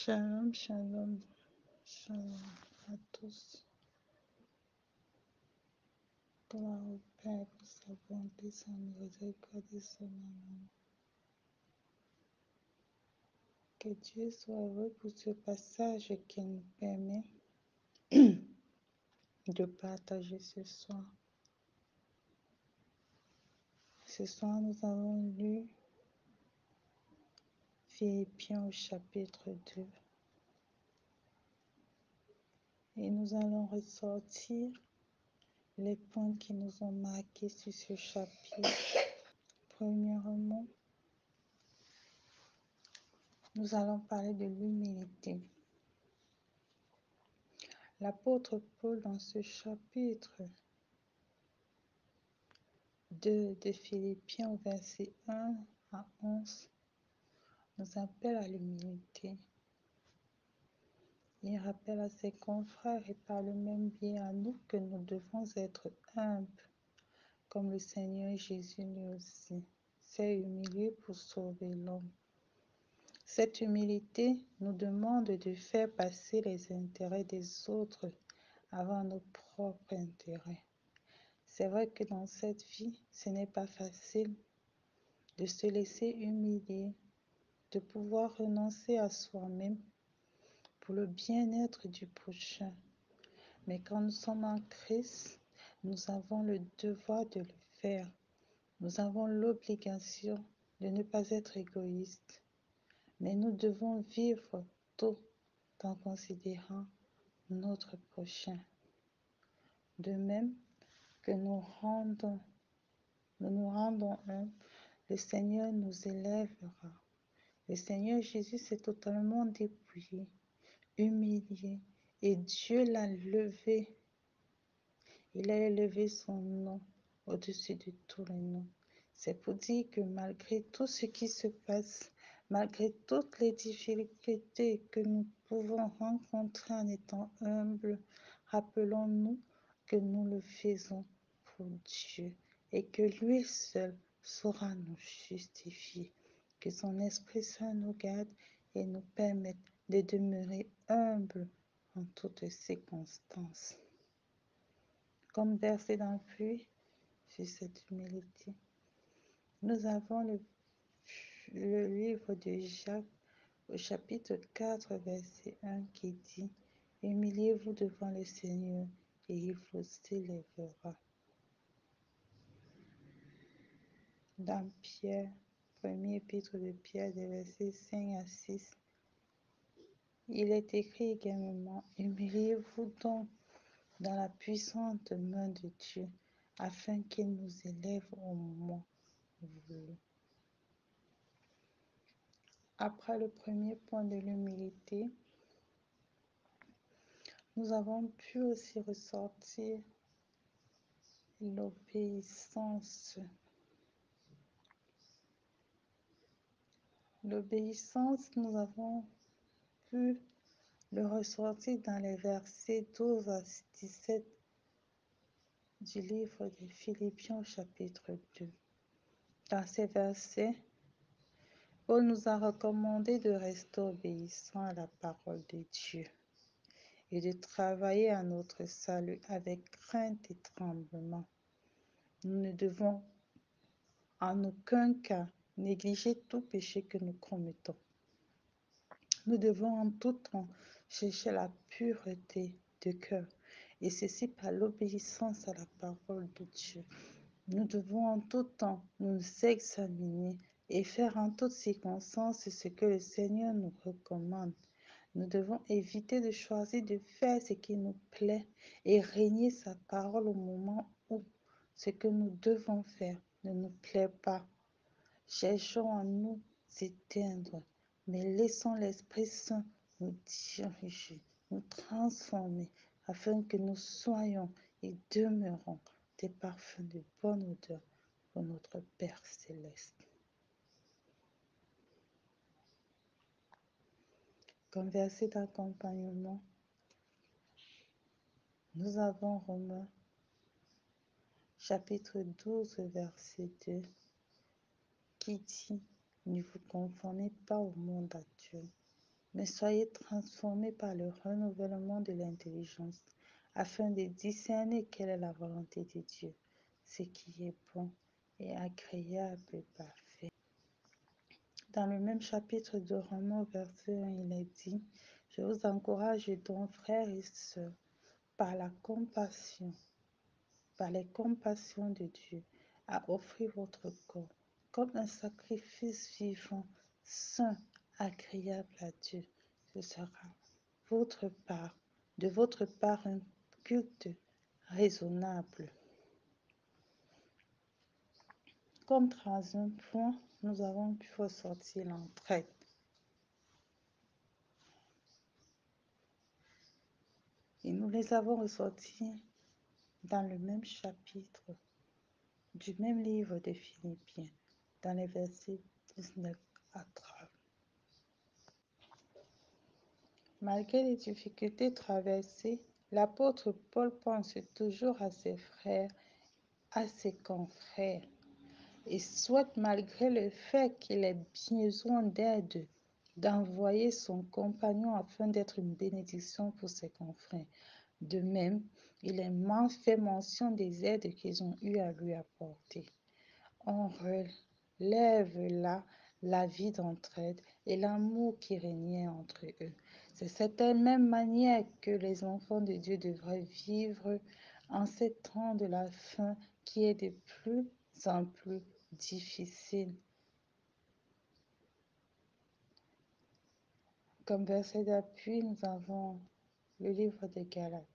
Shalom, shalom, shalom à tous. Gloire au Père pour sa bonté, sa miséricorde et son amour. Que Dieu soit heureux pour ce passage qu'il nous permet de partager ce soir. Ce soir, nous avons lu Philippiens au chapitre 2 et nous allons ressortir les points qui nous ont marqués sur ce chapitre. Premièrement, nous allons parler de l'humilité. L'apôtre Paul, dans ce chapitre 2 de Philippiens, au verset 1 à 11, nous appelle à l'humilité. Il rappelle à ses confrères et par le même biais à nous que nous devons être humbles, comme le Seigneur Jésus lui aussi s'est humilié pour sauver l'homme. Cette humilité nous demande de faire passer les intérêts des autres avant nos propres intérêts. C'est vrai que dans cette vie, ce n'est pas facile de se laisser humilier, de pouvoir renoncer à soi-même pour le bien-être du prochain. Mais quand nous sommes en Christ, nous avons le devoir de le faire. Nous avons l'obligation de ne pas être égoïstes, mais nous devons vivre tout en considérant notre prochain. De même que nous nous rendons humbles, le Seigneur nous élèvera. Le Seigneur Jésus s'est totalement dépouillé, humilié, et Dieu l'a levé. Il a élevé son nom au-dessus de tous les noms. C'est pour dire que malgré tout ce qui se passe, malgré toutes les difficultés que nous pouvons rencontrer en étant humbles, rappelons-nous que nous le faisons pour Dieu et que lui seul saura nous justifier. Que son Esprit Saint nous garde et nous permette de demeurer humbles en toutes circonstances. Comme versé dans le puits, sur cette humilité. Nous avons le livre de Jacques au chapitre 4, verset 1 qui dit « Humiliez-vous devant le Seigneur et il vous élèvera. » Dans Pierre, premier épître de Pierre, des versets 5 à 6, il est écrit également « Humiliez-vous donc dans la puissante main de Dieu, afin qu'il nous élève au moment voulu. » Après le premier point de l'humilité, nous avons pu aussi ressortir l'obéissance. L'obéissance, nous avons pu le ressortir dans les versets 12 à 17 du livre de Philippiens chapitre 2. Dans ces versets, Paul nous a recommandé de rester obéissants à la parole de Dieu et de travailler à notre salut avec crainte et tremblement. Nous ne devons en aucun cas négliger tout péché que nous commettons. Nous devons en tout temps chercher la pureté de cœur, et ceci par l'obéissance à la parole de Dieu. Nous devons en tout temps nous examiner et faire en toutes circonstances ce que le Seigneur nous recommande. Nous devons éviter de choisir de faire ce qui nous plaît et régner sa parole au moment où ce que nous devons faire ne nous plaît pas. Cherchons à nous éteindre, mais laissons l'Esprit Saint nous diriger, nous transformer, afin que nous soyons et demeurons des parfums de bonne odeur pour notre Père céleste. Comme verset d'accompagnement, nous avons Romains chapitre 12, verset 2, qui dit « Ne vous conformez pas au monde actuel, mais soyez transformés par le renouvellement de l'intelligence, afin de discerner quelle est la volonté de Dieu, ce qui est bon et agréable et parfait. Dans le même chapitre de Romains, verset 1, il est dit, « Je vous encourage donc, frères et sœurs, par les compassions de Dieu, à offrir votre corps comme un sacrifice vivant, saint, agréable à Dieu. Ce sera de votre part un culte raisonnable. » Comme troisième point, nous avons pu ressortir l'entraide. Et nous les avons ressortis dans le même chapitre du même livre de Philippiens, dans les versets 19 à 30. Malgré les difficultés traversées, l'apôtre Paul pense toujours à ses frères, à ses confrères, et souhaite, malgré le fait qu'il ait besoin d'aide, d'envoyer son compagnon afin d'être une bénédiction pour ses confrères. De même, il a fait mention des aides qu'ils ont eu à lui apporter. On relève là la vie d'entraide et l'amour qui régnait entre eux. C'est cette même manière que les enfants de Dieu devraient vivre en ces temps de la fin qui est de plus en plus difficile. Comme verset d'appui, nous avons le livre de Galates,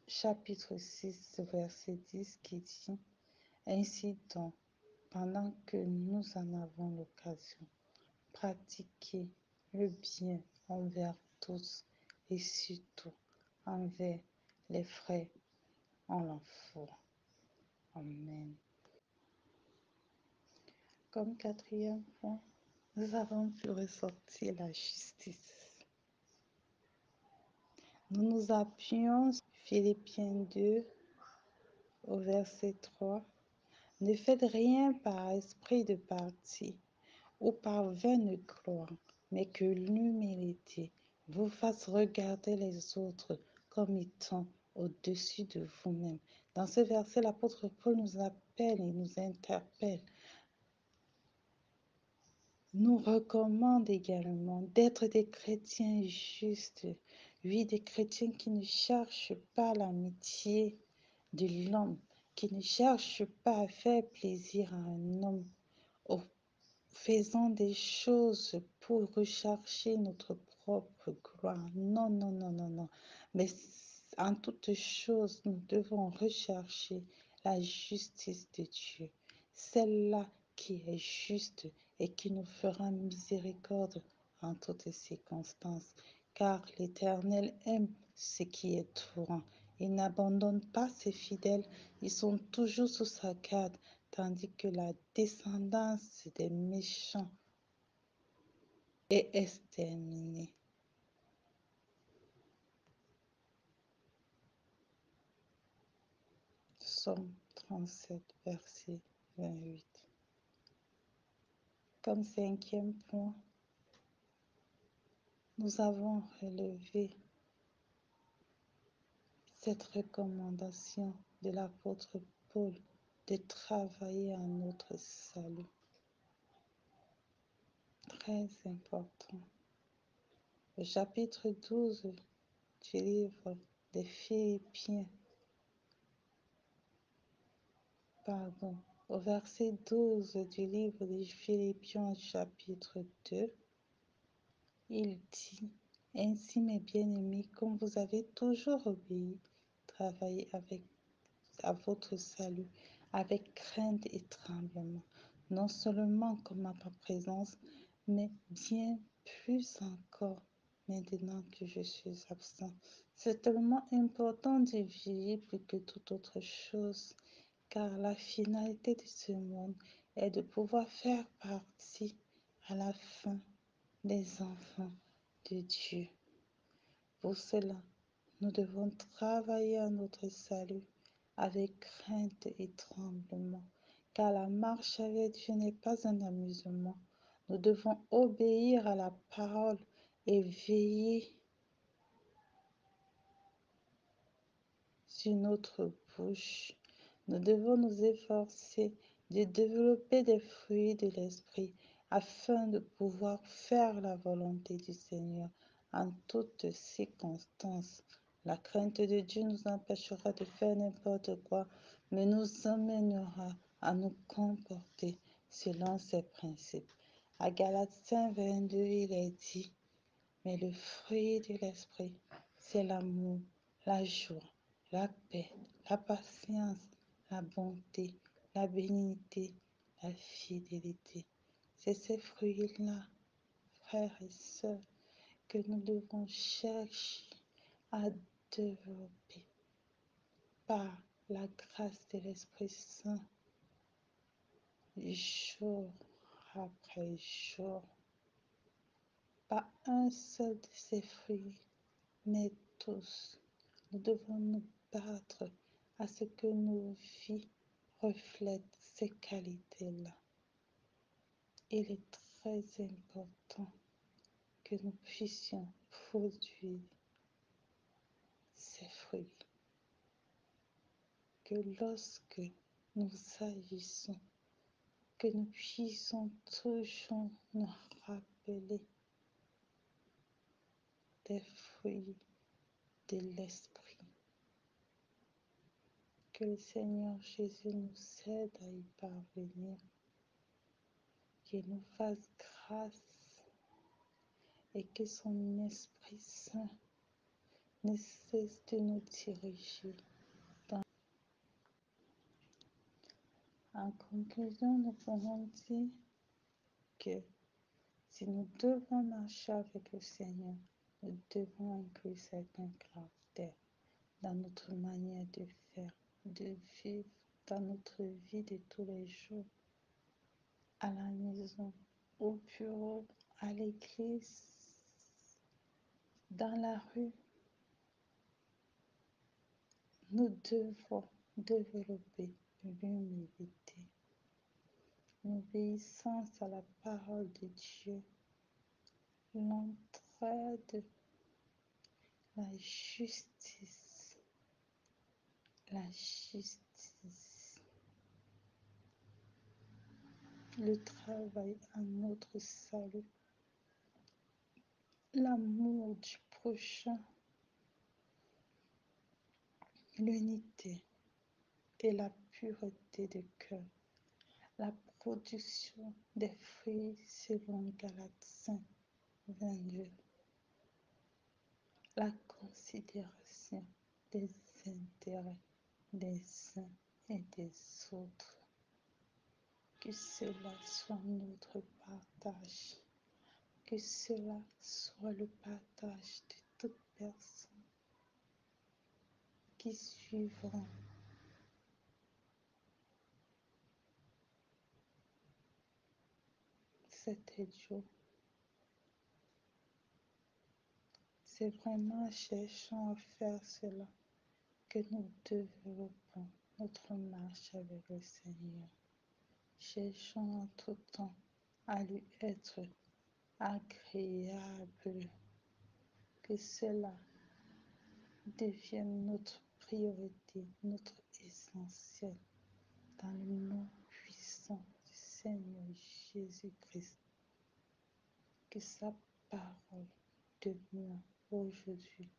chapitre 6, verset 10 qui dit « Ainsi donc, pendant que nous en avons l'occasion, pratiquez le bien envers tous et surtout envers les frères en la foi. » Amen. Comme quatrième point, nous avons pu ressortir la justice. Nous nous appuyons sur Philippiens 2 au verset 3. Ne faites rien par esprit de parti ou par vaine gloire, mais que l'humilité vous fasse regarder les autres comme étant au-dessus de vous-même. Dans ce verset, l'apôtre Paul nous appelle et nous interpelle, nous recommande également d'être des chrétiens justes, oui, des chrétiens qui ne cherchent pas l'amitié de l'homme, qui ne cherchent pas à faire plaisir à un homme, faisant des choses pour rechercher notre propre gloire. Non, non, non, non, non. Mais en toute chose, nous devons rechercher la justice de Dieu, celle-là qui est juste et qui nous fera miséricorde en toutes circonstances, car l'Éternel aime ce qui est droit. Il n'abandonne pas ses fidèles, ils sont toujours sous sa garde, tandis que la descendance des méchants est exterminée. Psaume 37, verset 28. Comme cinquième point, nous avons relevé cette recommandation de l'apôtre Paul de travailler à notre salut. Très important. Le chapitre 12 du livre des Philippiens, au verset 12 du livre des Philippiens, chapitre 2, il dit, « Ainsi, mes bien-aimés, comme vous avez toujours obéi, travaillez à votre salut avec crainte et tremblement, non seulement comme à ma présence, mais bien plus encore maintenant que je suis absent. » C'est tellement important de vivre plus que toute autre chose, car la finalité de ce monde est de pouvoir faire partie à la fin des enfants de Dieu. Pour cela, nous devons travailler à notre salut avec crainte et tremblement, car la marche avec Dieu n'est pas un amusement. Nous devons obéir à la parole et veiller sur notre bouche. Nous devons nous efforcer de développer des fruits de l'esprit afin de pouvoir faire la volonté du Seigneur en toutes circonstances. La crainte de Dieu nous empêchera de faire n'importe quoi, mais nous amènera à nous comporter selon ses principes. À Galates 5:22, il est dit, mais le fruit de l'esprit, c'est l'amour, la joie, la paix, la patience, la bonté, la bénignité, la fidélité. C'est ces fruits-là, frères et sœurs, que nous devons chercher à développer par la grâce de l'Esprit Saint, jour après jour. Pas un seul de ces fruits, mais tous. Nous devons nous battre à ce que nos vies reflètent ces qualités-là. Il est très important que nous puissions produire ces fruits. Que lorsque nous agissons, que nous puissions toujours nous rappeler des fruits de l'esprit. Que le Seigneur Jésus nous aide à y parvenir, qu'il nous fasse grâce et que son Esprit Saint ne cesse de nous diriger. En conclusion, nous pouvons dire que si nous devons marcher avec le Seigneur, nous devons inclure certains caractères dans notre manière de faire, de vivre, dans notre vie de tous les jours, à la maison, au bureau, à l'église, dans la rue. Nous devons développer l'humilité, l'obéissance à la parole de Dieu, l'entraide, la justice, le travail à notre salut, l'amour du prochain, l'unité et la pureté de cœur, la production des fruits selon Galates 5:22, la considération des intérêts des uns et des autres. Que cela soit notre partage, que cela soit le partage de toute personne qui suivront cet audio. C'est vraiment en cherchant à faire cela que nous développons notre marche avec le Seigneur. Cherchons en tout temps à lui être agréable, que cela devienne notre priorité, notre essentiel, dans le nom puissant du Seigneur Jésus-Christ. Que sa parole demeure aujourd'hui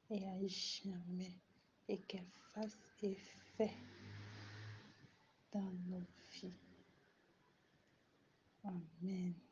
et à jamais, et qu'elle fasse effet dans nos vies. Amen.